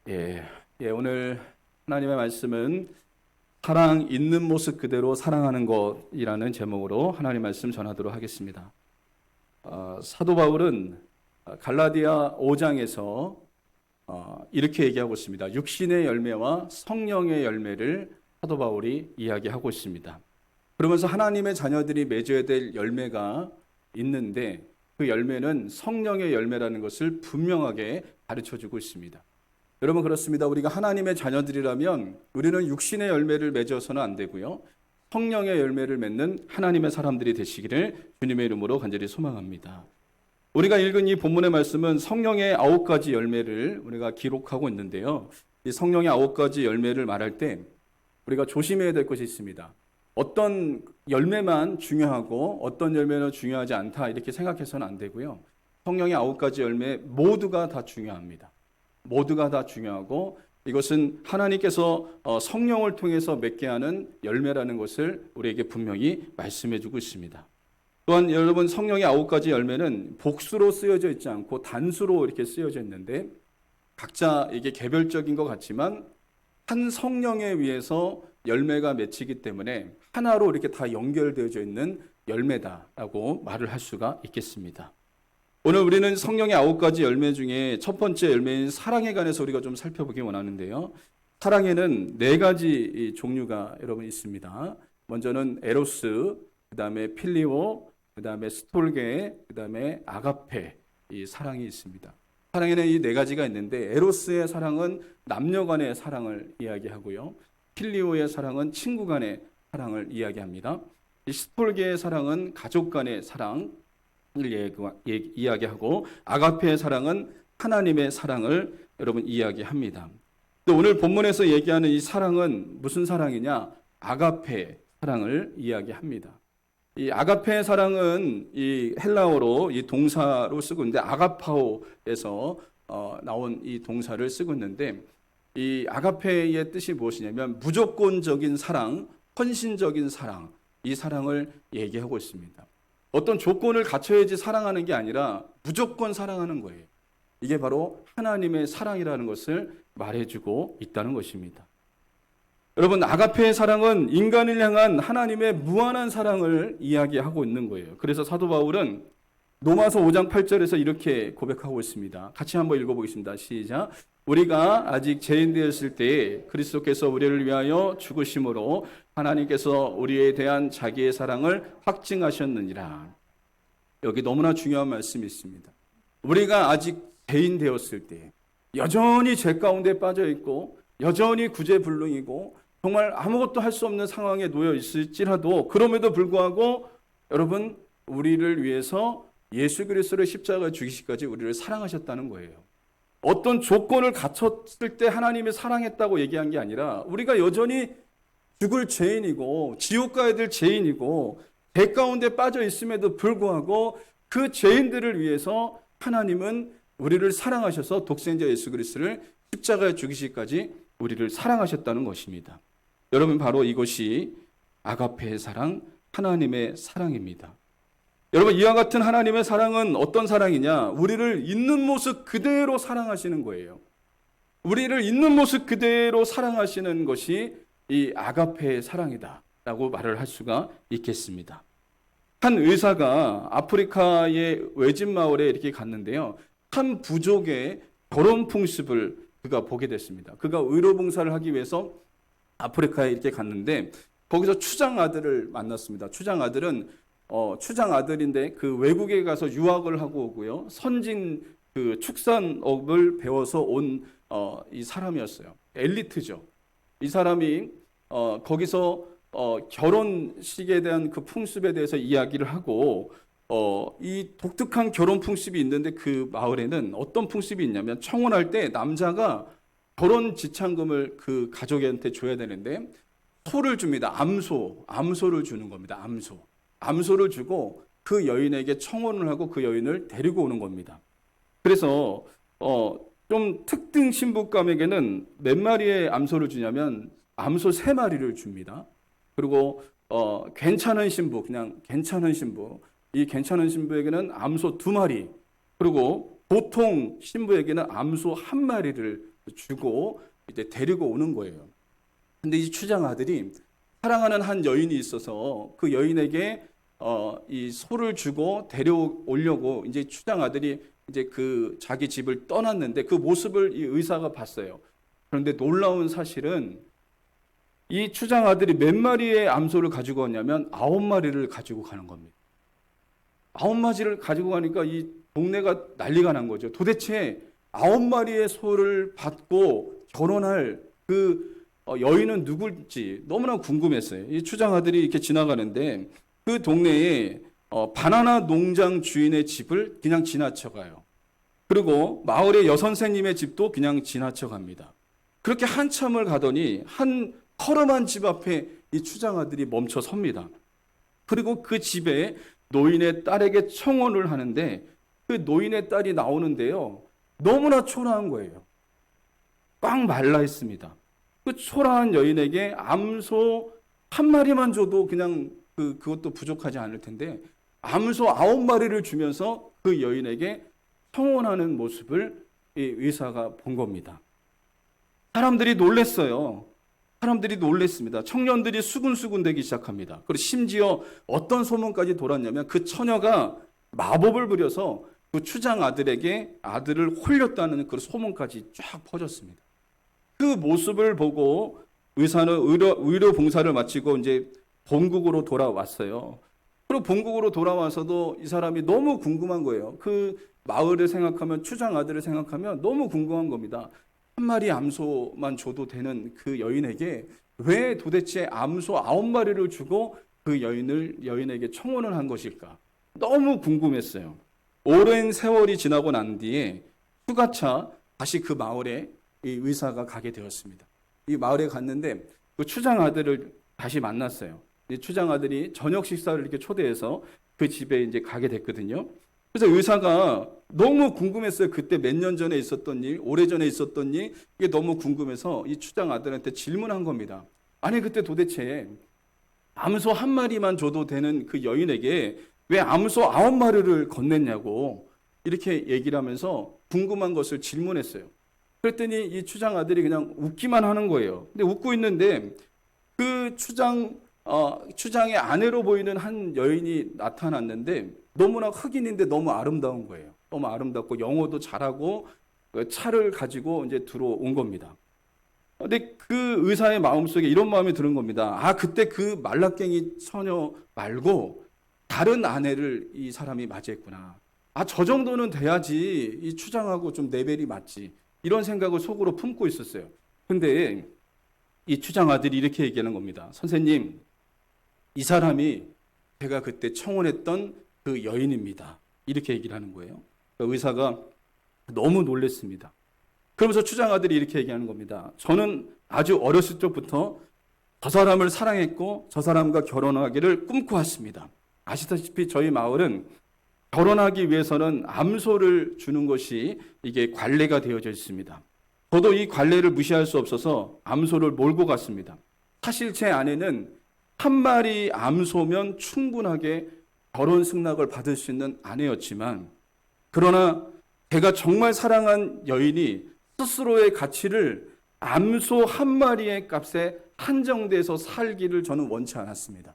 오늘 하나님의 말씀은 사랑 있는 모습 그대로 사랑하는 것이라는 제목으로 하나님 말씀 전하도록 하겠습니다. 사도 바울은 갈라디아 5장에서 이렇게 얘기하고 있습니다. 육신의 열매와 성령의 열매를 사도 바울이 이야기하고 있습니다. 그러면서 하나님의 자녀들이 맺어야 될 열매가 있는데 그 열매는 성령의 열매라는 것을 분명하게 가르쳐주고 있습니다. 여러분 그렇습니다. 우리가 하나님의 자녀들이라면 우리는 육신의 열매를 맺어서는 안 되고요. 성령의 열매를 맺는 하나님의 사람들이 되시기를 주님의 이름으로 간절히 소망합니다. 우리가 읽은 이 본문의 말씀은 성령의 9가지 열매를 우리가 기록하고 있는데요. 이 성령의 9가지 열매를 말할 때 우리가 조심해야 될 것이 있습니다. 어떤 열매만 중요하고 어떤 열매는 중요하지 않다 이렇게 생각해서는 안 되고요. 성령의 9가지 열매 모두가 다 중요합니다. 모두가 다 중요하고 이것은 하나님께서 성령을 통해서 맺게 하는 열매라는 것을 우리에게 분명히 말씀해 주고 있습니다. 또한 여러분 성령의 9가지 열매는 복수로 쓰여져 있지 않고 단수로 이렇게 쓰여져 있는데 각자 이게 개별적인 것 같지만 한 성령에 의해서 열매가 맺히기 때문에 하나로 이렇게 다 연결되어져 있는 열매다라고 말을 할 수가 있겠습니다. 오늘 우리는 성령의 9가지 열매 중에 첫 번째 열매인 사랑에 관해서 우리가 좀 살펴보기 원하는데요. 사랑에는 4가지 종류가 여러분 있습니다. 먼저는 에로스, 그 다음에 필리오, 그 다음에 스톨게, 그 다음에 아가페 이 사랑이 있습니다. 사랑에는 이 4가지가 있는데 에로스의 사랑은 남녀 간의 사랑을 이야기하고요. 필리오의 사랑은 친구 간의 사랑을 이야기합니다. 이 스톨게의 사랑은 가족 간의 사랑을 이야기하고 아가페의 사랑은 하나님의 사랑을 여러분 이야기합니다. 오늘 본문에서 얘기하는 이 사랑은 무슨 사랑이냐? 아가페 사랑을 이야기합니다. 이 아가페의 사랑은 이 헬라어로 이 동사로 쓰고 있는데 아가파오에서 나온 이 동사를 쓰고 있는데 이 아가페의 뜻이 무엇이냐면 무조건적인 사랑, 헌신적인 사랑, 이 사랑을 얘기하고 있습니다. 어떤 조건을 갖춰야지 사랑하는 게 아니라 무조건 사랑하는 거예요. 이게 바로 하나님의 사랑이라는 것을 말해주고 있다는 것입니다. 여러분 아가페의 사랑은 인간을 향한 하나님의 무한한 사랑을 이야기하고 있는 거예요. 그래서 사도 바울은 로마서 5장 8절에서 이렇게 고백하고 있습니다. 같이 한번 읽어보겠습니다. 시작. 우리가 아직 죄인 되었을 때에 그리스도께서 우리를 위하여 죽으심으로 하나님께서 우리에 대한 자기의 사랑을 확증하셨느니라. 여기 너무나 중요한 말씀이 있습니다. 우리가 아직 죄인 되었을 때 여전히 죄 가운데 빠져 있고 여전히 구제불능이고 정말 아무것도 할 수 없는 상황에 놓여 있을지라도 그럼에도 불구하고 여러분 우리를 위해서 예수 그리스도를 십자가에 죽이시기까지 우리를 사랑하셨다는 거예요. 어떤 조건을 갖췄을 때 하나님이 사랑했다고 얘기한 게 아니라 우리가 여전히 죽을 죄인이고 지옥 가야 될 죄인이고 죄 가운데 빠져 있음에도 불구하고 그 죄인들을 위해서 하나님은 우리를 사랑하셔서 독생자 예수 그리스도를 십자가에 죽이시기까지 우리를 사랑하셨다는 것입니다. 여러분 바로 이것이 아가페의 사랑, 하나님의 사랑입니다. 여러분 이와 같은 하나님의 사랑은 어떤 사랑이냐? 우리를 있는 모습 그대로 사랑하시는 거예요. 우리를 있는 모습 그대로 사랑하시는 것이 이 아가페의 사랑이다 라고 말을 할 수가 있겠습니다. 한 의사가 아프리카의 외진 마을에 이렇게 갔는데요. 한 부족의 결혼 풍습을 그가 보게 됐습니다. 그가 의료봉사를 하기 위해서 아프리카에 이렇게 갔는데 거기서 추장 아들을 만났습니다. 추장 아들은 추장 아들인데 그 외국에 가서 유학을 하고 오고요. 선진 그 축산업을 배워서 온 이 사람이었어요. 엘리트죠. 이 사람이 거기서 결혼식에 대한 그 풍습에 대해서 이야기를 하고 이 독특한 결혼 풍습이 있는데 그 마을에는 어떤 풍습이 있냐면 청혼할 때 남자가 결혼 지참금을 그 가족한테 줘야 되는데 소를 줍니다. 암소를 주는 겁니다. 암소를 주고 그 여인에게 청혼을 하고 그 여인을 데리고 오는 겁니다. 그래서 좀 특등 신부감에게는 몇 마리의 암소를 주냐면 암소 3마리를 줍니다. 그리고 괜찮은 신부, 이 괜찮은 신부에게는 암소 2마리, 그리고 보통 신부에게는 암소 1마리를 주고 이제 데리고 오는 거예요. 근데 이 추장 아들이 사랑하는 한 여인이 있어서 그 여인에게 이 소를 주고 데려오려고 이제 추장 아들이 이제 그 자기 집을 떠났는데 그 모습을 이 의사가 봤어요. 그런데 놀라운 사실은 이 추장 아들이 몇 마리의 암소를 가지고 왔냐면 9마리를 가지고 가는 겁니다. 9마리를 가지고 가니까 이 동네가 난리가 난 거죠. 도대체 9마리의 소를 받고 결혼할 그 여인은 누굴지 너무나 궁금했어요. 이 추장 아들이 이렇게 지나가는데 그 동네에 바나나 농장 주인의 집을 그냥 지나쳐가요. 그리고 마을의 여선생님의 집도 그냥 지나쳐갑니다. 그렇게 한참을 가더니 한 허름한 집 앞에 이 추장 아들이 멈춰 섭니다. 그리고 그 집에 노인의 딸에게 청혼을 하는데 그 노인의 딸이 나오는데요. 너무나 초라한 거예요. 꽉 말라 있습니다. 그 초라한 여인에게 암소 한 마리만 줘도 그냥 그것도 부족하지 않을 텐데 암소 9마리를 주면서 그 여인에게 청혼하는 모습을 이 의사가 본 겁니다. 사람들이 놀랬어요. 사람들이 놀랬습니다. 청년들이 수군수군 되기 시작합니다. 그리고 심지어 어떤 소문까지 돌았냐면 그 처녀가 마법을 부려서 그 추장 아들에게 아들을 홀렸다는 그 소문까지 쫙 퍼졌습니다. 그 모습을 보고 의사는 의료 봉사를 마치고 이제 본국으로 돌아왔어요. 그리고 본국으로 돌아와서도 이 사람이 너무 궁금한 거예요. 그 마을을 생각하면 추장 아들을 생각하면 너무 궁금한 겁니다. 한 마리 암소만 줘도 되는 그 여인에게 왜 도대체 암소 9마리를 주고 그 여인에게 청혼을 한 것일까? 너무 궁금했어요. 오랜 세월이 지나고 난 뒤에 휴가차 다시 그 마을에 이 의사가 가게 되었습니다. 이 마을에 갔는데 그 추장 아들을 다시 만났어요. 이 추장 아들이 저녁 식사를 이렇게 초대해서 그 집에 이제 가게 됐거든요. 그래서 의사가 너무 궁금했어요. 그때 몇 년 전에 있었던 일, 오래전에 있었던 일, 이게 너무 궁금해서 이 추장 아들한테 질문한 겁니다. 아니, 그때 도대체 암소 한 마리만 줘도 되는 그 여인에게 왜 암소 9마리를 건넸냐고 이렇게 얘기를 하면서 궁금한 것을 질문했어요. 그랬더니 이 추장 아들이 그냥 웃기만 하는 거예요. 근데 웃고 있는데 그 추장의 아내로 보이는 한 여인이 나타났는데 너무나 흑인인데 너무 아름다운 거예요. 너무 아름답고 영어도 잘하고 차를 가지고 이제 들어온 겁니다. 근데 그 의사의 마음속에 이런 마음이 드는 겁니다. 아, 그때 그 말라깽이 처녀 말고 다른 아내를 이 사람이 맞이했구나. 아, 저 정도는 돼야지 이 추장하고 좀 레벨이 맞지. 이런 생각을 속으로 품고 있었어요. 근데 이 추장 아들이 이렇게 얘기하는 겁니다. 선생님, 이 사람이 제가 그때 청혼했던 그 여인입니다. 이렇게 얘기를 하는 거예요. 그러니까 의사가 너무 놀랐습니다. 그러면서 추장 아들이 이렇게 얘기하는 겁니다. 저는 아주 어렸을 적부터 저 사람을 사랑했고 저 사람과 결혼하기를 꿈꿔왔습니다. 아시다시피 저희 마을은 결혼하기 위해서는 암소를 주는 것이 이게 관례가 되어져 있습니다. 저도 이 관례를 무시할 수 없어서 암소를 몰고 갔습니다. 사실 제 아내는 한 마리 암소면 충분하게 결혼 승낙을 받을 수 있는 아내였지만, 그러나 제가 정말 사랑한 여인이 스스로의 가치를 암소 한 마리의 값에 한정돼서 살기를 저는 원치 않았습니다.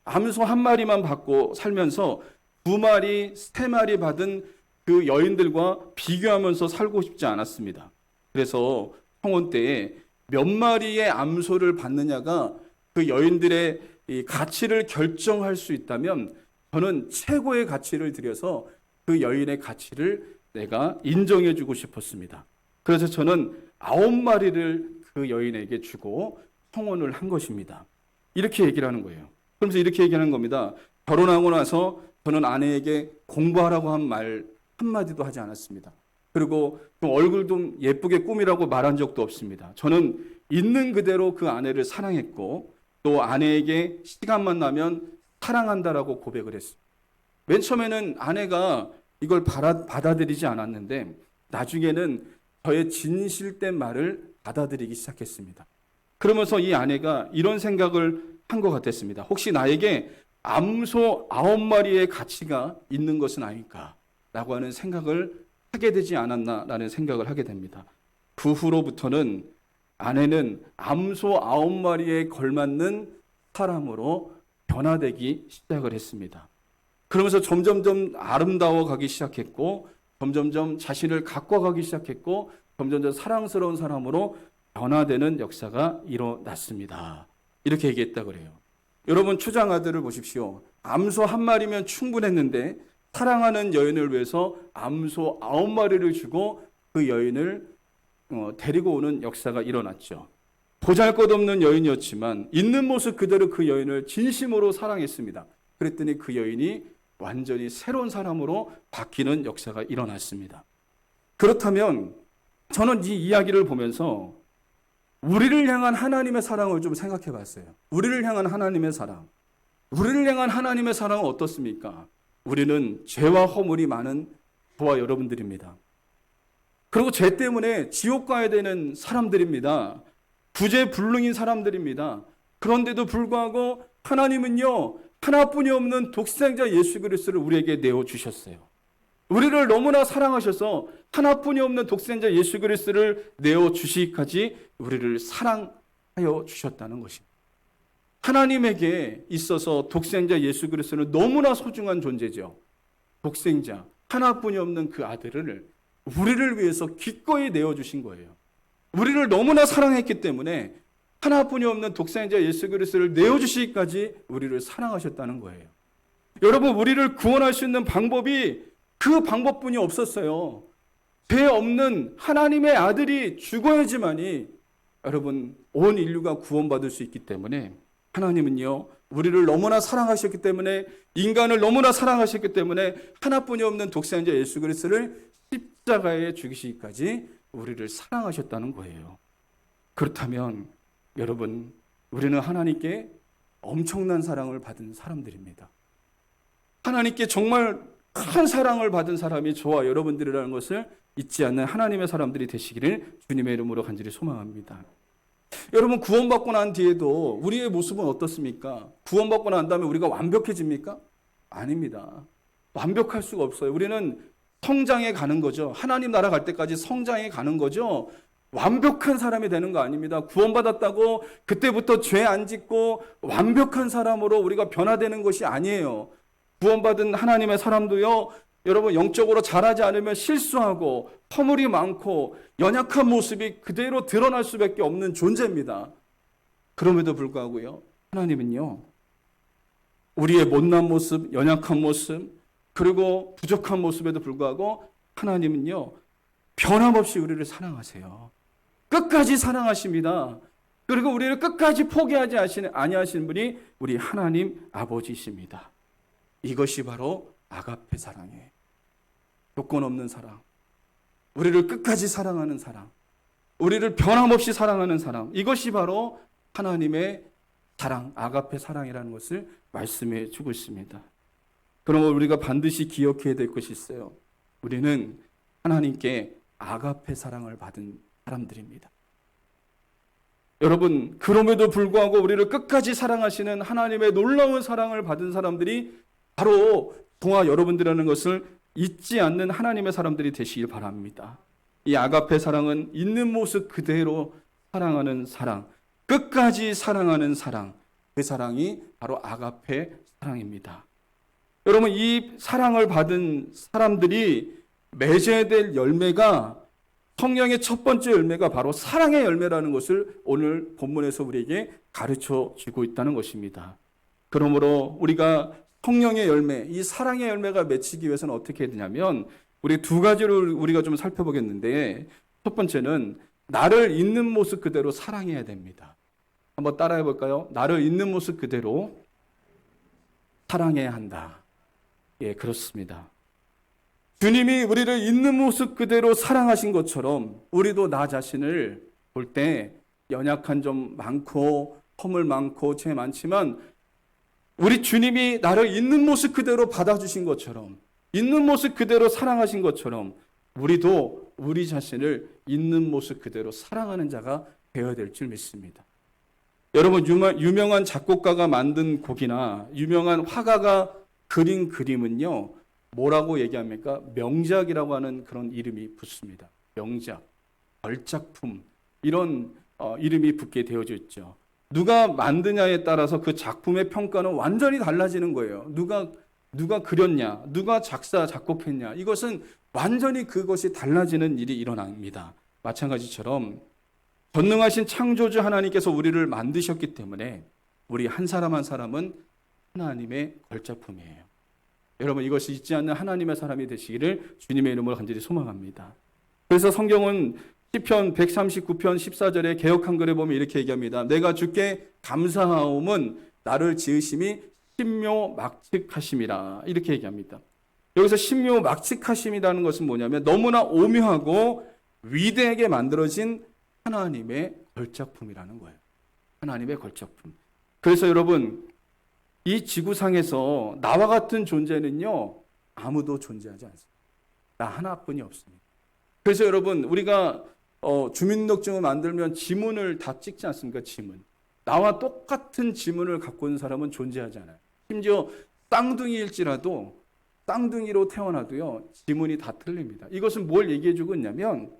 암소 한 마리만 받고 살면서 2마리, 3마리 받은 그 여인들과 비교하면서 살고 싶지 않았습니다. 그래서 청혼 때에 몇 마리의 암소를 받느냐가 그 여인들의 이 가치를 결정할 수 있다면 저는 최고의 가치를 들여서 그 여인의 가치를 내가 인정해주고 싶었습니다. 그래서 저는 9마리를 그 여인에게 주고 청혼을 한 것입니다. 이렇게 얘기를 하는 거예요. 그러면서 이렇게 얘기하는 겁니다. 결혼하고 나서 저는 아내에게 공부하라고 한 말 한마디도 하지 않았습니다. 그리고 좀 얼굴 좀 예쁘게 꾸미라고 말한 적도 없습니다. 저는 있는 그대로 그 아내를 사랑했고 또 아내에게 시간만 나면 사랑한다라고 고백을 했습니다. 맨 처음에는 아내가 이걸 받아들이지 않았는데 나중에는 저의 진실된 말을 받아들이기 시작했습니다. 그러면서 이 아내가 이런 생각을 한 것 같았습니다. 혹시 나에게 암소 9마리의 가치가 있는 것은 아닐까라고 하는 생각을 하게 되지 않았나라는 생각을 하게 됩니다. 그 후로부터는 아내는 암소 9마리에 걸맞는 사람으로 변화되기 시작을 했습니다. 그러면서 점점점 아름다워 가기 시작했고, 점점점 자신을 가꿔가기 시작했고, 점점점 사랑스러운 사람으로 변화되는 역사가 일어났습니다. 이렇게 얘기했다 그래요. 여러분, 초장아들을 보십시오. 암소 1마리면 충분했는데 사랑하는 여인을 위해서 암소 9마리를 주고 그 여인을 데리고 오는 역사가 일어났죠. 보잘것없는 여인이었지만 있는 모습 그대로 그 여인을 진심으로 사랑했습니다. 그랬더니 그 여인이 완전히 새로운 사람으로 바뀌는 역사가 일어났습니다. 그렇다면 저는 이 이야기를 보면서 우리를 향한 하나님의 사랑을 좀 생각해 봤어요. 우리를 향한 하나님의 사랑. 우리를 향한 하나님의 사랑은 어떻습니까? 우리는 죄와 허물이 많은 저와 여러분들입니다. 그리고 죄 때문에 지옥 가야 되는 사람들입니다. 구제불능인 사람들입니다. 그런데도 불구하고 하나님은요, 하나뿐이 없는 독생자 예수 그리스도를 우리에게 내어주셨어요. 우리를 너무나 사랑하셔서 하나뿐이 없는 독생자 예수 그리스도를 내어주시기까지 우리를 사랑하여 주셨다는 것입니다. 하나님에게 있어서 독생자 예수 그리스도는 너무나 소중한 존재죠. 독생자, 하나뿐이 없는 그 아들을 우리를 위해서 기꺼이 내어주신 거예요. 우리를 너무나 사랑했기 때문에 하나뿐이 없는 독생자 예수 그리스도를 내어주시기까지 우리를 사랑하셨다는 거예요. 여러분, 우리를 구원할 수 있는 방법이 그 방법뿐이 없었어요. 죄 없는 하나님의 아들이 죽어야지만이 여러분 온 인류가 구원받을 수 있기 때문에 하나님은요, 우리를 너무나 사랑하셨기 때문에, 인간을 너무나 사랑하셨기 때문에 하나뿐이 없는 독생자 예수 그리스도를 십자가에 죽이시기까지 우리를 사랑하셨다는 거예요. 그렇다면 여러분, 우리는 하나님께 엄청난 사랑을 받은 사람들입니다. 하나님께 정말 큰 사랑을 받은 사람이 저와 여러분들이라는 것을 잊지 않는 하나님의 사람들이 되시기를 주님의 이름으로 간절히 소망합니다. 여러분, 구원받고 난 뒤에도 우리의 모습은 어떻습니까? 구원받고 난 다음에 우리가 완벽해집니까? 아닙니다. 완벽할 수가 없어요. 우리는 성장해 가는 거죠. 하나님 나라 갈 때까지 성장해 가는 거죠. 완벽한 사람이 되는 거 아닙니다. 구원받았다고 그때부터 죄 안 짓고 완벽한 사람으로 우리가 변화되는 것이 아니에요. 구원받은 하나님의 사람도요, 여러분 영적으로 자라지 않으면 실수하고 허물이 많고 연약한 모습이 그대로 드러날 수밖에 없는 존재입니다. 그럼에도 불구하고요, 하나님은요, 우리의 못난 모습, 연약한 모습, 그리고 부족한 모습에도 불구하고 하나님은요, 변함없이 우리를 사랑하세요. 끝까지 사랑하십니다. 그리고 우리를 끝까지 포기하지 아니하시는 분이 우리 하나님 아버지이십니다. 이것이 바로 아가페 사랑이에요. 조건 없는 사랑, 우리를 끝까지 사랑하는 사랑, 우리를 변함없이 사랑하는 사랑, 이것이 바로 하나님의 사랑, 아가페 사랑이라는 것을 말씀해 주고 있습니다. 그러면 우리가 반드시 기억해야 될 것이 있어요. 우리는 하나님께 아가페 사랑을 받은 사람들입니다. 여러분, 그럼에도 불구하고 우리를 끝까지 사랑하시는 하나님의 놀라운 사랑을 받은 사람들이 바로 저와 여러분들이라는 것을 잊지 않는 하나님의 사람들이 되시길 바랍니다. 이 아가페 사랑은 있는 모습 그대로 사랑하는 사랑, 끝까지 사랑하는 사랑, 그 사랑이 바로 아가페 사랑입니다. 여러분, 이 사랑을 받은 사람들이 맺어야 될 열매가, 성령의 첫 번째 열매가 바로 사랑의 열매라는 것을 오늘 본문에서 우리에게 가르쳐 주고 있다는 것입니다. 그러므로 우리가 성령의 열매, 이 사랑의 열매가 맺히기 위해서는 어떻게 해야 되냐면, 우리 두 가지를 우리가 좀 살펴보겠는데, 첫 번째는 나를 있는 모습 그대로 사랑해야 됩니다. 한번 따라해 볼까요? 나를 있는 모습 그대로 사랑해야 한다. 예, 그렇습니다. 주님이 우리를 있는 모습 그대로 사랑하신 것처럼 우리도 나 자신을 볼 때 연약한 점 많고 허물 많고 죄 많지만 우리 주님이 나를 있는 모습 그대로 받아주신 것처럼, 있는 모습 그대로 사랑하신 것처럼 우리도 우리 자신을 있는 모습 그대로 사랑하는 자가 되어야 될 줄 믿습니다. 여러분, 유명한 작곡가가 만든 곡이나 유명한 화가가 그린 그림은요, 뭐라고 얘기합니까? 명작이라고 하는 그런 이름이 붙습니다. 명작. 걸작품 이런 이름이 붙게 되어져 있죠. 누가 만드냐에 따라서 그 작품의 평가는 완전히 달라지는 거예요. 누가 그렸냐, 누가 작곡했냐, 이것은 완전히 그것이 달라지는 일이 일어납니다. 마찬가지처럼 전능하신 창조주 하나님께서 우리를 만드셨기 때문에 우리 한 사람 한 사람은 하나님의 걸작품이에요. 여러분, 이것이 잊지 않는 하나님의 사람이 되시기를 주님의 이름으로 간절히 소망합니다. 그래서 성경은 시편 139편 14절에 개역 한글에 보면 이렇게 얘기합니다. 내가 주께 감사하옴은 나를 지으심이 신묘막측하심이라, 이렇게 얘기합니다. 여기서 신묘막측하심이라는 것은 뭐냐면 너무나 오묘하고 위대하게 만들어진 하나님의 걸작품이라는 거예요. 하나님의 걸작품. 그래서 여러분, 이 지구상에서 나와 같은 존재는요, 아무도 존재하지 않습니다. 나 하나뿐이 없습니다. 그래서 여러분, 우리가 주민등록증을 만들면 지문을 다 찍지 않습니까? 지문. 나와 똑같은 지문을 갖고 있는 사람은 존재하지 않아요. 심지어 쌍둥이일지라도 쌍둥이로 태어나도요, 지문이 다 틀립니다. 이것은 뭘 얘기해 주고 있냐면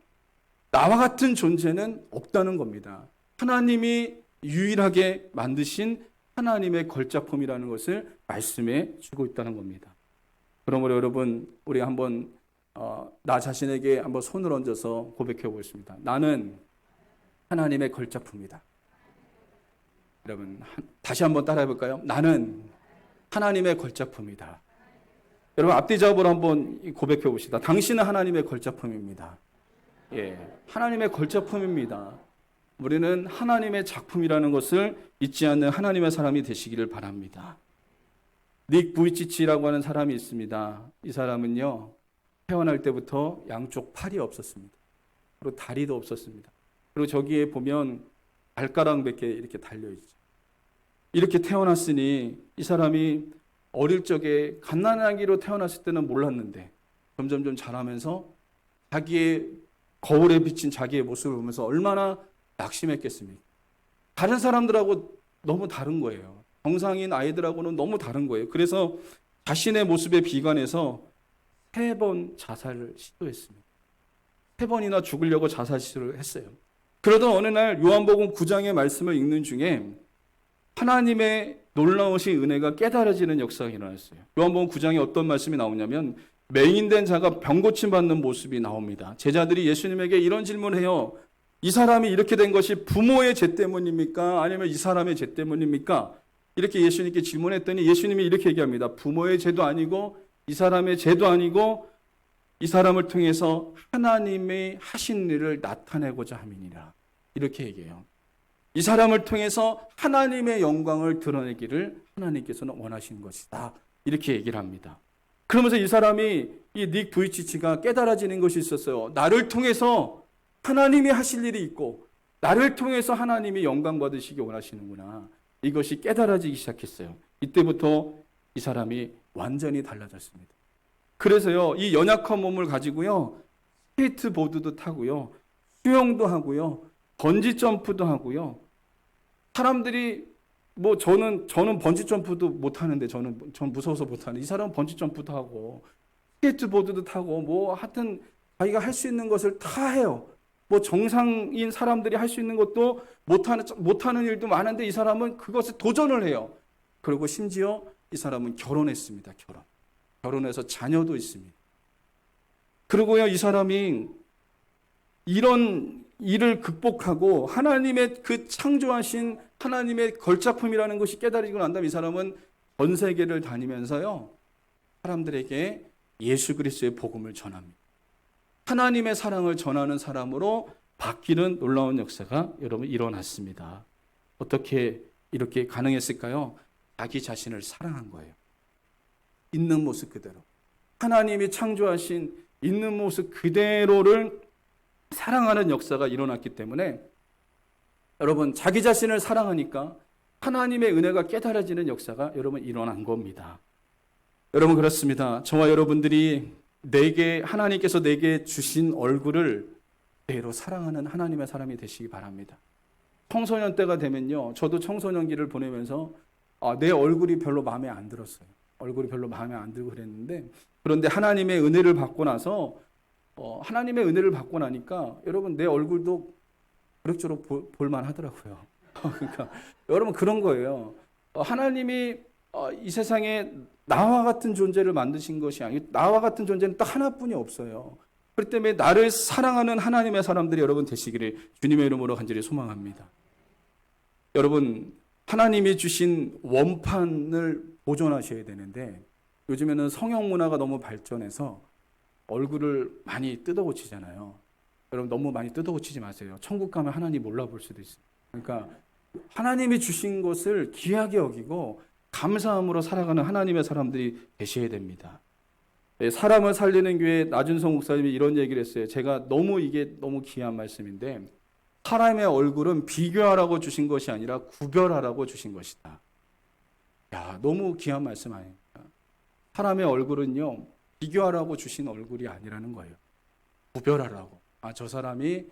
나와 같은 존재는 없다는 겁니다. 하나님이 유일하게 만드신 하나님의 걸작품이라는 것을 말씀해 주고 있다는 겁니다. 그러므로 여러분, 우리 한번 나 자신에게 한번 손을 얹어서 고백해 보겠습니다. 나는 하나님의 걸작품이다. 여러분, 다시 한번 따라해 볼까요? 나는 하나님의 걸작품이다. 여러분, 앞뒤 작업으로 한번 고백해 봅시다. 당신은 하나님의 걸작품입니다. 예, 하나님의 걸작품입니다. 우리는 하나님의 작품이라는 것을 잊지 않는 하나님의 사람이 되시기를 바랍니다. 닉 부이치치라고 하는 사람이 있습니다. 이 사람은요, 태어날 때부터 양쪽 팔이 없었습니다. 그리고 다리도 없었습니다. 그리고 저기에 보면 발가락 몇 개 이렇게 달려있죠. 이렇게 태어났으니 이 사람이 어릴 적에 갓난아기로 태어났을 때는 몰랐는데 점점점 자라면서 자기의 거울에 비친 자기의 모습을 보면서 얼마나 낙심했겠습니까? 다른 사람들하고 너무 다른 거예요. 정상인 아이들하고는 너무 다른 거예요. 그래서 자신의 모습에 비관해서 3번 자살을 시도했습니다. 3번이나 죽으려고 자살 시도를 했어요. 그러던 어느 날 요한복음 9장의 말씀을 읽는 중에 하나님의 놀라우신 은혜가 깨달아지는 역사가 일어났어요. 요한복음 9장에 어떤 말씀이 나오냐면 맹인된 자가 병고침 받는 모습이 나옵니다. 제자들이 예수님에게 이런 질문을 해요. 이 사람이 이렇게 된 것이 부모의 죄 때문입니까? 아니면 이 사람의 죄 때문입니까? 이렇게 예수님께 질문했더니 예수님이 이렇게 얘기합니다. 부모의 죄도 아니고 이 사람의 죄도 아니고 이 사람을 통해서 하나님의 하신 일을 나타내고자 함이니라. 이렇게 얘기해요. 이 사람을 통해서 하나님의 영광을 드러내기를 하나님께서는 원하시는 것이다. 이렇게 얘기를 합니다. 그러면서 이 사람이 이 닉 부이치치가 깨달아지는 것이 있었어요. 나를 통해서 하나님이 하실 일이 있고 나를 통해서 하나님이 영광 받으시기 원하시는구나. 이것이 깨달아지기 시작했어요. 이때부터 이 사람이 완전히 달라졌습니다. 그래서요, 이 연약한 몸을 가지고요, 스케이트보드도 타고요, 수영도 하고요, 번지 점프도 하고요. 사람들이 저는 번지 점프도 못 하는데 전 무서워서 못 하는데 이 사람은 번지 점프도 하고 스케이트보드도 타고 하여튼 자기가 할 수 있는 것을 다 해요. 정상인 사람들이 할 수 있는 것도 못하는 일도 많은데 이 사람은 그것에 도전을 해요. 그리고 심지어 이 사람은 결혼했습니다. 결혼해서 자녀도 있습니다. 그리고요, 이 사람이 이런 일을 극복하고 하나님의 그 창조하신 하나님의 걸작품이라는 것이 깨달아지고 난 다음에 이 사람은 전 세계를 다니면서요, 사람들에게 예수 그리스도의 복음을 전합니다. 하나님의 사랑을 전하는 사람으로 바뀌는 놀라운 역사가 여러분 일어났습니다. 어떻게 이렇게 가능했을까요? 자기 자신을 사랑한 거예요. 있는 모습 그대로. 하나님이 창조하신 있는 모습 그대로를 사랑하는 역사가 일어났기 때문에 여러분, 자기 자신을 사랑하니까 하나님의 은혜가 깨달아지는 역사가 여러분 일어난 겁니다. 여러분, 그렇습니다. 저와 여러분들이 하나님께서 내게 주신 얼굴을 그대로 사랑하는 하나님의 사람이 되시기 바랍니다. 청소년 때가 되면요, 저도 청소년기를 보내면서 내 얼굴이 별로 마음에 안 들었어요. 얼굴이 별로 마음에 안 들고 그랬는데, 그런데 하나님의 은혜를 받고 나서 하나님의 은혜를 받고 나니까 여러분 내 얼굴도 그럭저럭 볼만 하더라고요. 그러니까 여러분 그런 거예요. 하나님이 이 세상에 나와 같은 존재를 만드신 것이 아니고 나와 같은 존재는 딱 하나뿐이 없어요. 그렇기 때문에 나를 사랑하는 하나님의 사람들이 여러분 되시기를 주님의 이름으로 간절히 소망합니다. 여러분 하나님이 주신 원판을 보존하셔야 되는데 요즘에는 성형 문화가 너무 발전해서 얼굴을 많이 뜯어 고치잖아요. 여러분 너무 많이 뜯어 고치지 마세요. 천국 가면 하나님 몰라볼 수도 있어요. 그러니까 하나님이 주신 것을 귀하게 여기고 감사함으로 살아가는 하나님의 사람들이 되셔야 됩니다. 사람을 살리는 교회 나준성 목사님이 이런 얘기를 했어요. 제가 이게 너무 귀한 말씀인데 사람의 얼굴은 비교하라고 주신 것이 아니라 구별하라고 주신 것이다. 야, 너무 귀한 말씀 아닙니까? 사람의 얼굴은요, 비교하라고 주신 얼굴이 아니라는 거예요. 구별하라고. 저 사람이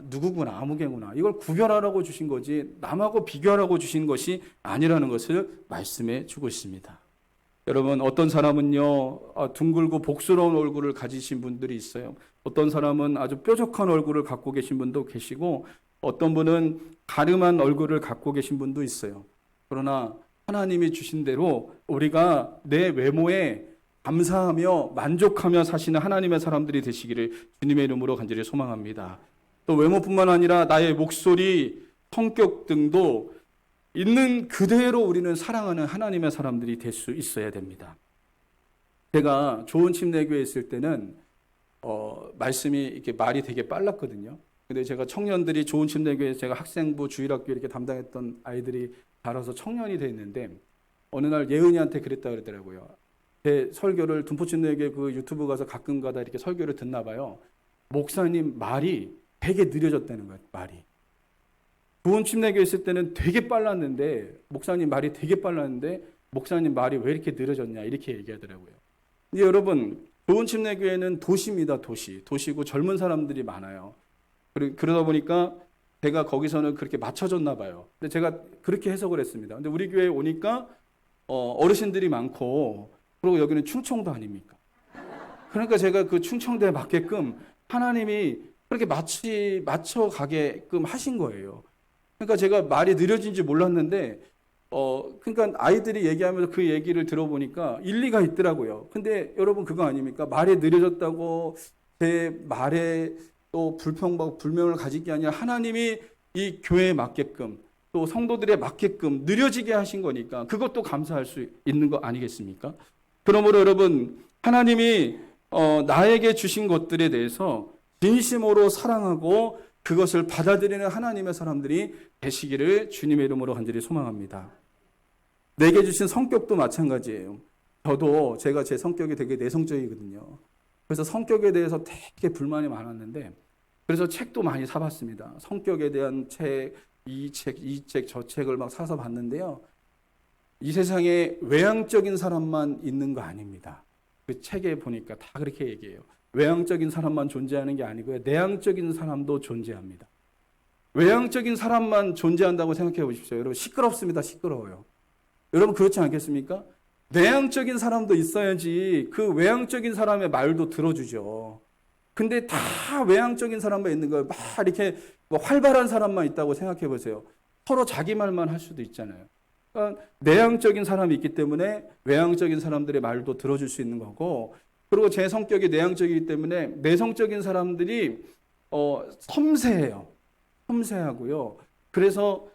누구구나, 아무개구나. 이걸 구별하라고 주신 거지 남하고 비교하라고 주신 것이 아니라는 것을 말씀해 주고 있습니다. 여러분 어떤 사람은요 둥글고 복스러운 얼굴을 가지신 분들이 있어요. 어떤 사람은 아주 뾰족한 얼굴을 갖고 계신 분도 계시고 어떤 분은 가름한 얼굴을 갖고 계신 분도 있어요. 그러나 하나님이 주신 대로 우리가 내 외모에 감사하며 만족하며 사시는 하나님의 사람들이 되시기를 주님의 이름으로 간절히 소망합니다. 또 외모뿐만 아니라 나의 목소리, 성격 등도 있는 그대로 우리는 사랑하는 하나님의 사람들이 될 수 있어야 됩니다. 제가 좋은 침례교회에 있을 때는 말씀이 이렇게 말이 되게 빨랐거든요. 근데 제가 청년들이 좋은 침례교회에서 제가 학생부 주일학교 이렇게 담당했던 아이들이 자라서 청년이 돼 있는데 어느 날 예은이한테 그랬다 그러더라고요. 제 설교를 둔포침례교회 그 유튜브 가서 가끔가다 이렇게 설교를 듣나 봐요. 목사님 말이 되게 느려졌다는 거예요. 말이. 좋은 침례교회 있을 때는 되게 빨랐는데 목사님 말이 되게 빨랐는데 목사님 말이 왜 이렇게 느려졌냐 이렇게 얘기하더라고요. 근데 여러분 좋은 침례교회는 도시입니다. 도시고 젊은 사람들이 많아요. 그러다 보니까 제가 거기서는 그렇게 맞춰졌나 봐요. 근데 제가 그렇게 해석을 했습니다. 근데 우리 교회에 오니까 어르신들이 많고 그리고 여기는 충청도 아닙니까? 그러니까 제가 그 충청도에 맞게끔 하나님이 그렇게 맞춰가게끔 하신 거예요. 그러니까 제가 말이 느려진지 몰랐는데, 그러니까 아이들이 얘기하면서 그 얘기를 들어보니까 일리가 있더라고요. 근데 여러분 그거 아닙니까? 말이 느려졌다고 제 말에 또 불명을 가질 게 아니라 하나님이 이 교회에 맞게끔 또 성도들에 맞게끔 느려지게 하신 거니까 그것도 감사할 수 있는 거 아니겠습니까? 그러므로 여러분 하나님이 나에게 주신 것들에 대해서 진심으로 사랑하고 그것을 받아들이는 하나님의 사람들이 되시기를 주님의 이름으로 간절히 소망합니다. 내게 주신 성격도 마찬가지예요. 제가 제 성격이 되게 내성적이거든요. 그래서 성격에 대해서 되게 불만이 많았는데 그래서 책도 많이 사봤습니다. 성격에 대한 책, 이 책, 저 책을 막 사서 봤는데요. 이 세상에 외향적인 사람만 있는 거 아닙니다. 그 책에 보니까 다 그렇게 얘기해요. 외향적인 사람만 존재하는 게 아니고요. 내향적인 사람도 존재합니다. 외향적인 사람만 존재한다고 생각해 보십시오. 여러분 시끄럽습니다. 시끄러워요. 여러분 그렇지 않겠습니까? 내향적인 사람도 있어야지 그 외향적인 사람의 말도 들어주죠. 근데 다 외향적인 사람만 있는 거예요. 막 이렇게 활발한 사람만 있다고 생각해 보세요. 서로 자기 말만 할 수도 있잖아요. 그러니까 내향적인 사람이 있기 때문에 외향적인 사람들의 말도 들어줄 수 있는 거고 그리고 제 성격이 내향적이기 때문에 내성적인 사람들이 섬세해요. 섬세하고요. 그래서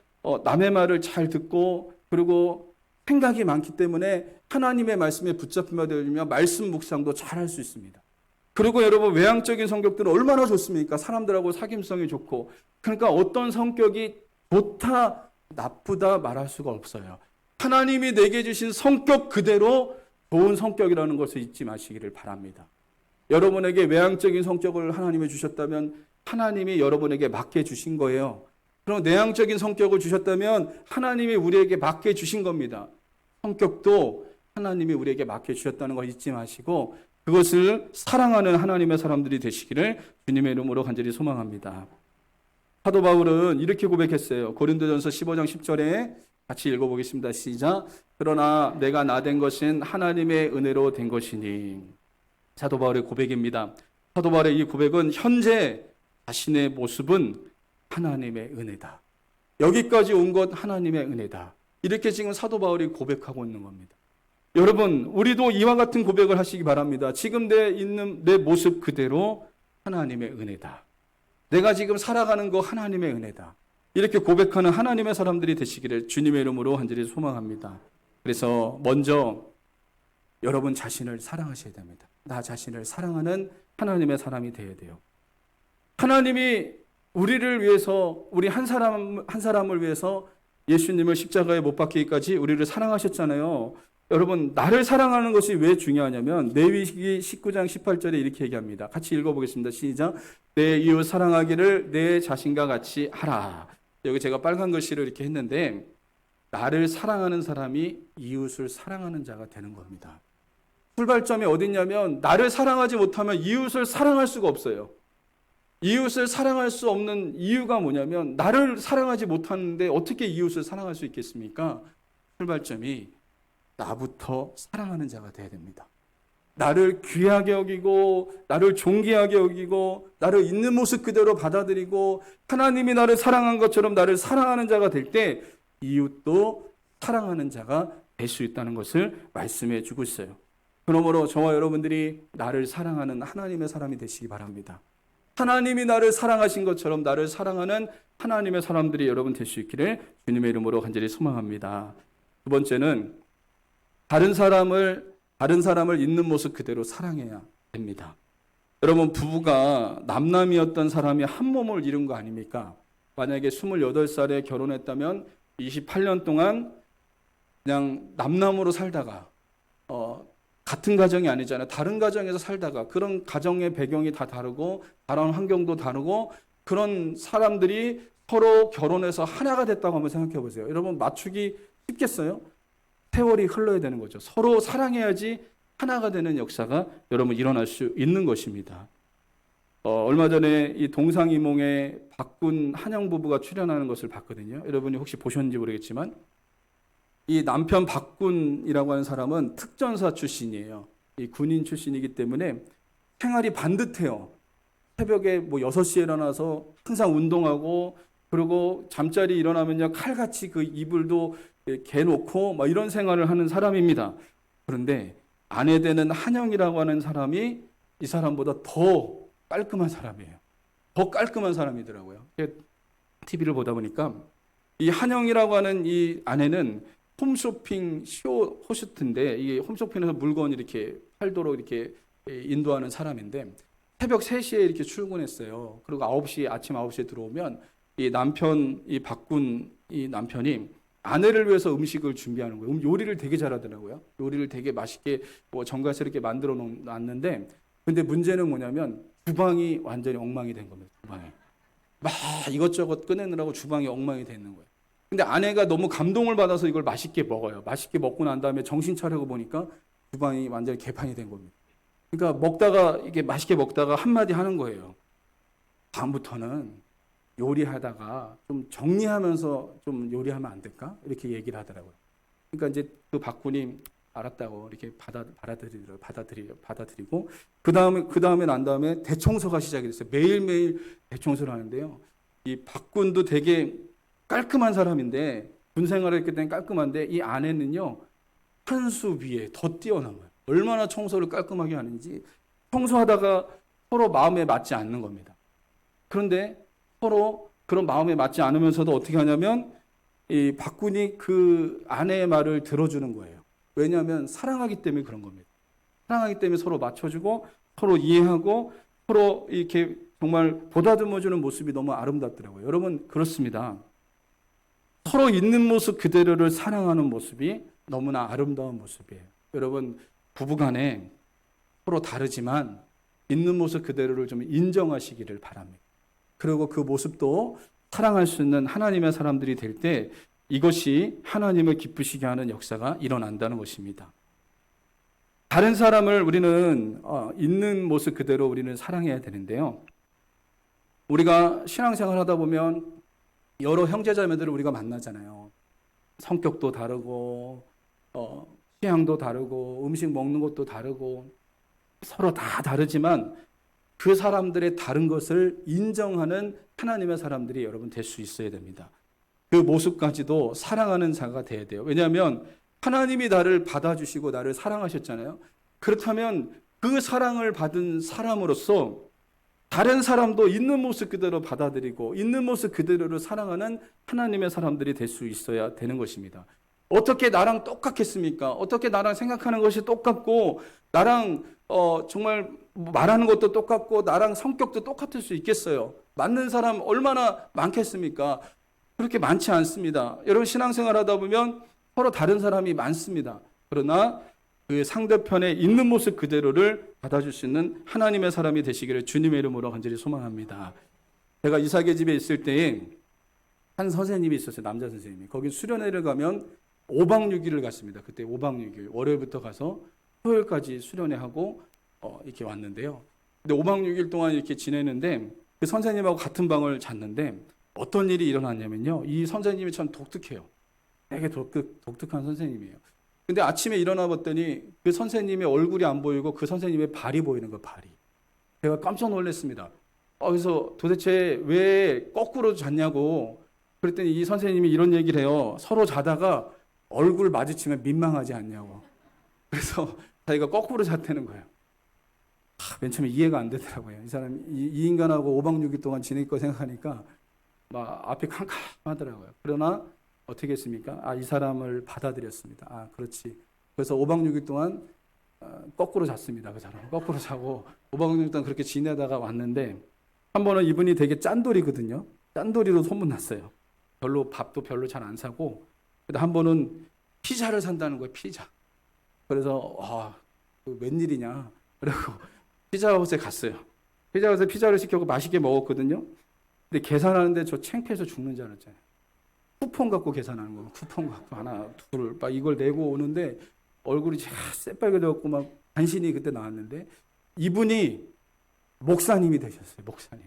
남의 말을 잘 듣고 그리고 생각이 많기 때문에 하나님의 말씀에 붙잡히며 되면 말씀 묵상도 잘 할 수 있습니다. 그리고 여러분 외향적인 성격들은 얼마나 좋습니까? 사람들하고 사귐성이 좋고 그러니까 어떤 성격이 좋다 나쁘다 말할 수가 없어요. 하나님이 내게 주신 성격 그대로 좋은 성격이라는 것을 잊지 마시기를 바랍니다. 여러분에게 외향적인 성격을 하나님이 주셨다면 하나님이 여러분에게 맞게 주신 거예요. 그럼 내향적인 성격을 주셨다면 하나님이 우리에게 맞게 주신 겁니다. 성격도 하나님이 우리에게 맞게 주셨다는 걸 잊지 마시고 그것을 사랑하는 하나님의 사람들이 되시기를 주님의 이름으로 간절히 소망합니다. 사도 바울은 이렇게 고백했어요. 고린도전서 15장 10절에 같이 읽어보겠습니다. 시작. 그러나 내가 나 된 것은 하나님의 은혜로 된 것이니. 사도 바울의 고백입니다. 사도 바울의 이 고백은 현재 자신의 모습은 하나님의 은혜다. 여기까지 온 것 하나님의 은혜다. 이렇게 지금 사도 바울이 고백하고 있는 겁니다. 여러분, 우리도 이와 같은 고백을 하시기 바랍니다. 지금 내 모습 그대로 하나님의 은혜다. 내가 지금 살아가는 거 하나님의 은혜다. 이렇게 고백하는 하나님의 사람들이 되시기를 주님의 이름으로 간절히 소망합니다. 그래서 먼저 여러분 자신을 사랑하셔야 됩니다. 나 자신을 사랑하는 하나님의 사람이 되어야 돼요. 하나님이 우리를 위해서, 우리 한 사람을 위해서 예수님을 십자가에 못 박히기까지 우리를 사랑하셨잖아요. 여러분, 나를 사랑하는 것이 왜 중요하냐면 레위기 19장 18절에 이렇게 얘기합니다. 같이 읽어보겠습니다. 시작. 내 이웃 사랑하기를 내 자신과 같이 하라. 여기 제가 빨간 글씨로 이렇게 했는데, 나를 사랑하는 사람이 이웃을 사랑하는 자가 되는 겁니다. 출발점이 어딨냐면 나를 사랑하지 못하면 이웃을 사랑할 수가 없어요. 이웃을 사랑할 수 없는 이유가 뭐냐면 나를 사랑하지 못하는데 어떻게 이웃을 사랑할 수 있겠습니까? 출발점이 나부터 사랑하는 자가 되어야 됩니다. 나를 귀하게 여기고 나를 존귀하게 여기고 나를 있는 모습 그대로 받아들이고 하나님이 나를 사랑한 것처럼 나를 사랑하는 자가 될 때 이웃도 사랑하는 자가 될 수 있다는 것을 말씀해 주고 있어요. 그러므로 저와 여러분들이 나를 사랑하는 하나님의 사람이 되시기 바랍니다. 하나님이 나를 사랑하신 것처럼 나를 사랑하는 하나님의 사람들이 여러분 될 수 있기를 주님의 이름으로 간절히 소망합니다. 두 번째는 다른 사람을 있는 모습 그대로 사랑해야 됩니다. 여러분, 부부가 남남이었던 사람이 한 몸을 이룬 거 아닙니까? 만약에 28살에 결혼했다면 28년 동안 그냥 남남으로 살다가 같은 가정이 아니잖아요. 다른 가정에서 살다가 그런 가정의 배경이 다 다르고 다른 환경도 다르고 그런 사람들이 서로 결혼해서 하나가 됐다고 한번 생각해 보세요. 여러분, 맞추기 쉽겠어요? 세월이 흘러야 되는 거죠. 서로 사랑해야지 하나가 되는 역사가 여러분 일어날 수 있는 것입니다. 얼마 전에 이 동상이몽에 박군 한영 부부가 출연하는 것을 봤거든요. 여러분이 혹시 보셨는지 모르겠지만 이 남편 박군이라고 하는 사람은 특전사 출신이에요. 이 군인 출신이기 때문에 생활이 반듯해요. 새벽에 뭐 6시에 일어나서 항상 운동하고 그리고 잠자리 일어나면요 칼같이 그 이불도 개놓고 막 이런 생활을 하는 사람입니다. 그런데 아내 되는 한영이라고 하는 사람이 이 사람보다 더 깔끔한 사람이에요. 더 깔끔한 사람이더라고요. TV를 보다 보니까 이 한영이라고 하는 이 아내는 홈쇼핑 호스트인데 이게 홈쇼핑에서 물건 이렇게 팔도록 이렇게 인도하는 사람인데 새벽 3시에 이렇게 출근했어요. 그리고 아침 9시에 들어오면 이 남편, 이 박군 이 남편이 아내를 위해서 음식을 준비하는 거예요. 요리를 되게 잘하더라고요. 요리를 되게 맛있게 정갈스럽게 만들어 놨는데 근데 문제는 뭐냐면 주방이 완전히 엉망이 된 겁니다. 주방에 막 이것저것 꺼내느라고 주방이 엉망이 돼 있는 거예요. 근데 아내가 너무 감동을 받아서 이걸 맛있게 먹어요. 맛있게 먹고 난 다음에 정신 차리고 보니까 주방이 완전히 개판이 된 겁니다. 그러니까 이게 맛있게 먹다가 한마디 하는 거예요. 다음부터는 요리하다가 좀 정리하면서 좀 요리하면 안 될까? 이렇게 얘기를 하더라고요. 그러니까 이제 그 박군이 알았다고 이렇게 받아들이고 그 다음에 난 다음에 대청소가 시작이 됐어요. 매일매일 대청소를 하는데요. 이 박군도 되게 깔끔한 사람인데 군 생활을 했기 때문에 깔끔한데 이 아내는요 한 수 위에 더 뛰어넘어요. 얼마나 청소를 깔끔하게 하는지 청소하다가 서로 마음에 맞지 않는 겁니다. 그런데 서로 그런 마음에 맞지 않으면서도 어떻게 하냐면 이 박군이 그 아내의 말을 들어주는 거예요. 왜냐하면 사랑하기 때문에 그런 겁니다. 사랑하기 때문에 서로 맞춰주고 서로 이해하고 서로 이렇게 정말 보다듬어주는 모습이 너무 아름답더라고요. 여러분 그렇습니다. 서로 있는 모습 그대로를 사랑하는 모습이 너무나 아름다운 모습이에요. 여러분 부부간에 서로 다르지만 있는 모습 그대로를 좀 인정하시기를 바랍니다. 그리고 그 모습도 사랑할 수 있는 하나님의 사람들이 될 때 이것이 하나님을 기쁘시게 하는 역사가 일어난다는 것입니다. 다른 사람을 우리는 있는 모습 그대로 우리는 사랑해야 되는데요. 우리가 신앙생활 하다 보면 여러 형제자매들을 우리가 만나잖아요. 성격도 다르고 취향도 다르고 음식 먹는 것도 다르고 서로 다 다르지만 그 사람들의 다른 것을 인정하는 하나님의 사람들이 여러분 될 수 있어야 됩니다. 그 모습까지도 사랑하는 자가 돼야 돼요. 왜냐하면 하나님이 나를 받아주시고 나를 사랑하셨잖아요. 그렇다면 그 사랑을 받은 사람으로서 다른 사람도 있는 모습 그대로 받아들이고 있는 모습 그대로를 사랑하는 하나님의 사람들이 될 수 있어야 되는 것입니다. 어떻게 나랑 똑같겠습니까? 어떻게 나랑 생각하는 것이 똑같고 나랑 정말 말하는 것도 똑같고 나랑 성격도 똑같을 수 있겠어요? 맞는 사람 얼마나 많겠습니까? 그렇게 많지 않습니다. 여러분 신앙생활 하다 보면 서로 다른 사람이 많습니다. 그러나 그 상대편의 있는 모습 그대로를 받아줄 수 있는 하나님의 사람이 되시기를 주님의 이름으로 간절히 소망합니다. 제가 이삭의 집에 있을 때에 한 선생님이 있었어요. 남자 선생님이. 거기 수련회를 가면 5박 6일을 갔습니다. 그때 5박 6일 월요일부터 가서 토요일까지 수련회 하고 이렇게 왔는데요. 근데 5박 6일 동안 이렇게 지내는데 그 선생님하고 같은 방을 잤는데 어떤 일이 일어났냐면요. 이 선생님이 참 독특해요. 되게 독특한 선생님이에요. 근데 아침에 일어나 봤더니 그 선생님의 얼굴이 안 보이고 그 선생님의 발이 보이는 거예요. 발이. 제가 깜짝 놀랐습니다. 그래서 도대체 왜 거꾸로 잤냐고 그랬더니 이 선생님이 이런 얘기를 해요. 서로 자다가 얼굴 마주치면 민망하지 않냐고. 그래서 자기가 거꾸로 잤다는 거예요. 맨 처음에 이해가 안 되더라고요. 이 사람이 이 인간하고 5박 6일 동안 지낼 거 생각하니까 막 앞이 캄캄하더라고요. 그러나 어떻게 했습니까? 이 사람을 받아들였습니다. 그렇지. 그래서 5박 6일 동안 거꾸로 잤습니다. 그 사람 거꾸로 자고 5박 6일 동안 그렇게 지내다가 왔는데 한 번은 이분이 되게 짠돌이거든요. 짠돌이로 소문났어요. 밥도 별로 잘 안 사고 근데 한 번은 피자를 산다는 거예요. 피자. 그래서 웬일이냐. 그리고 피자헛에 갔어요. 피자헛에 피자를 시켜서 맛있게 먹었거든요. 근데 계산하는데 저 창피해서 죽는 줄 알았잖아요. 쿠폰 갖고 계산하는 거. 쿠폰 갖고 하나, 둘, 막 이걸 내고 오는데 얼굴이 새빨개 되었고 막 간신히 그때 나왔는데 이분이 목사님이 되셨어요. 목사님.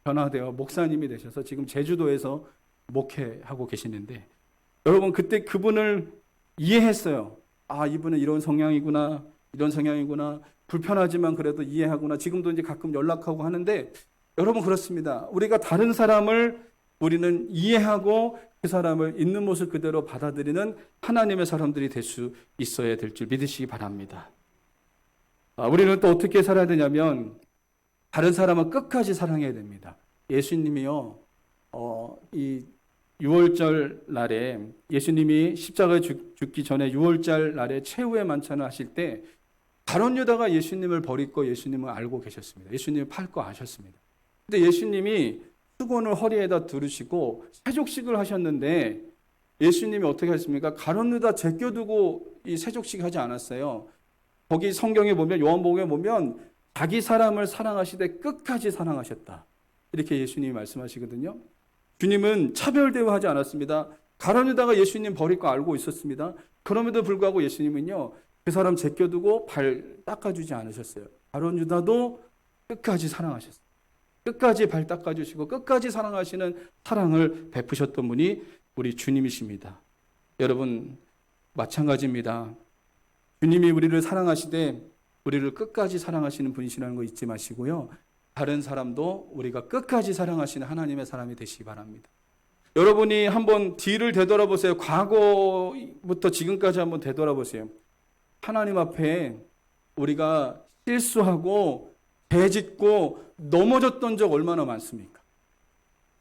변화되어 목사님이 되셔서 지금 제주도에서 목회하고 계시는데 여러분 그때 그분을 이해했어요. 이분은 이런 성향이구나. 이런 성향이구나. 불편하지만 그래도 이해하구나. 지금도 이제 가끔 연락하고 하는데 여러분 그렇습니다. 우리가 다른 사람을 우리는 이해하고 그 사람을 있는 모습 그대로 받아들이는 하나님의 사람들이 될 수 있어야 될 줄 믿으시기 바랍니다. 우리는 또 어떻게 살아야 되냐면 다른 사람은 끝까지 사랑해야 됩니다. 예수님이요. 이 6월절 날에 예수님이 십자가에 죽기 전에 6월절 날에 최후의 만찬을 하실 때 가룟 유다가 예수님을 버릴 거 예수님은 알고 계셨습니다. 예수님을 팔 거 아셨습니다. 근데 예수님이 수건을 허리에다 두르시고 세족식을 하셨는데 예수님이 어떻게 하셨습니까? 가룟 유다 제껴두고 이 세족식 하지 않았어요. 거기 성경에 보면 요한복음에 보면 자기 사람을 사랑하시되 끝까지 사랑하셨다. 이렇게 예수님이 말씀하시거든요. 주님은 차별 대우하지 않았습니다. 가룟 유다가 예수님 버릴 거 알고 있었습니다. 그럼에도 불구하고 예수님은요. 그 사람 제껴두고 발 닦아주지 않으셨어요. 가룟 유다도 끝까지 사랑하셨어요. 끝까지 발 닦아주시고 끝까지 사랑하시는 사랑을 베푸셨던 분이 우리 주님이십니다. 여러분 마찬가지입니다. 주님이 우리를 사랑하시되 우리를 끝까지 사랑하시는 분이시라는 거 잊지 마시고요. 다른 사람도 우리가 끝까지 사랑하시는 하나님의 사람이 되시기 바랍니다. 여러분이 한번 뒤를 되돌아보세요. 과거부터 지금까지 한번 되돌아보세요. 하나님 앞에 우리가 실수하고 죄짓고 넘어졌던 적 얼마나 많습니까?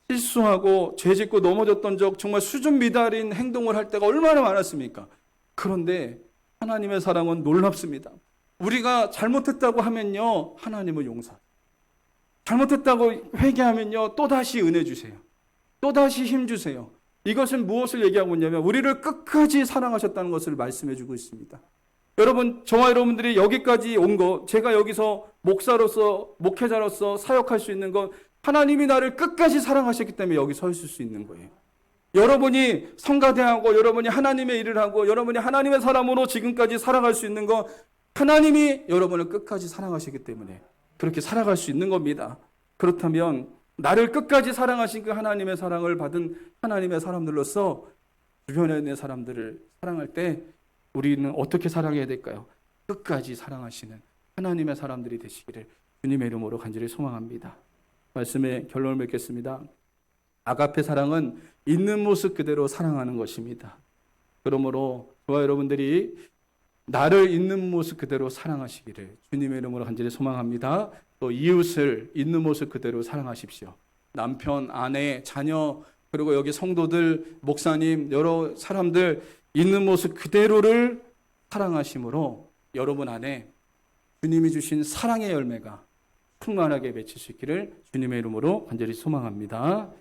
실수하고 죄짓고 넘어졌던 적 정말 수준 미달인 행동을 할 때가 얼마나 많았습니까? 그런데 하나님의 사랑은 놀랍습니다. 우리가 잘못했다고 하면요. 하나님은 용서. 잘못했다고 회개하면요. 또다시 은혜 주세요. 또다시 힘 주세요. 이것은 무엇을 얘기하고 있냐면 우리를 끝까지 사랑하셨다는 것을 말씀해 주고 있습니다. 여러분, 저와 여러분들이 여기까지 온 거, 제가 여기서 목사로서, 목회자로서 사역할 수 있는 건 하나님이 나를 끝까지 사랑하셨기 때문에 여기 서 있을 수 있는 거예요. 여러분이 성가대하고 여러분이 하나님의 일을 하고 여러분이 하나님의 사람으로 지금까지 살아갈 수 있는 건 하나님이 여러분을 끝까지 사랑하시기 때문에 그렇게 살아갈 수 있는 겁니다. 그렇다면 나를 끝까지 사랑하신 그 하나님의 사랑을 받은 하나님의 사람들로서 주변에 있는 사람들을 사랑할 때 우리는 어떻게 사랑해야 될까요? 끝까지 사랑하시는 하나님의 사람들이 되시기를 주님의 이름으로 간절히 소망합니다. 말씀의 결론을 맺겠습니다. 아가페 사랑은 있는 모습 그대로 사랑하는 것입니다. 그러므로 저와 여러분들이 나를 있는 모습 그대로 사랑하시기를 주님의 이름으로 간절히 소망합니다. 또 이웃을 있는 모습 그대로 사랑하십시오. 남편, 아내, 자녀, 그리고 여기 성도들, 목사님, 여러 사람들 있는 모습 그대로를 사랑하심으로 여러분 안에 주님이 주신 사랑의 열매가 충만하게 맺힐 수 있기를 주님의 이름으로 간절히 소망합니다.